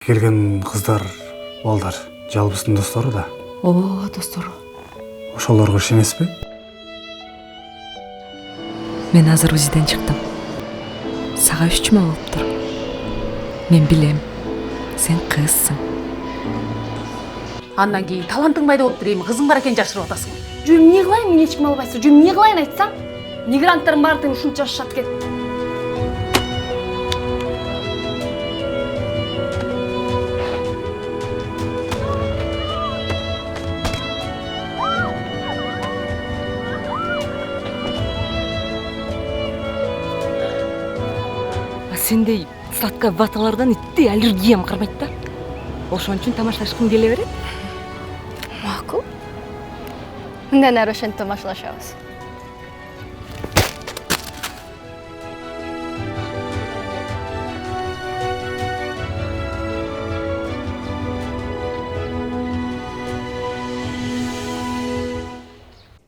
келген кыздар, балдар жалбыстын достору да. О, достору. Ошолорго иш эмеспи? Мен азыр УЗИден чыктым. Сага 3 жума болуптур. Мен билем. Сен кызсың. Андан кийин талантың пайда болуптур, эми кызың бар экен жашырып атасың. Жүрүм эмне кылайын, мен эч ким албайсың. Жүрүм эмне кылайын айтсаң? Мигранттардын баары тең ушунча жашашат экен. Сендей сладкая ваталардан итти аллергиям кармайт да. Ошон үчүн тамашташкым келе берет. Макул. Мындан ары ошентип тамашалашабыз.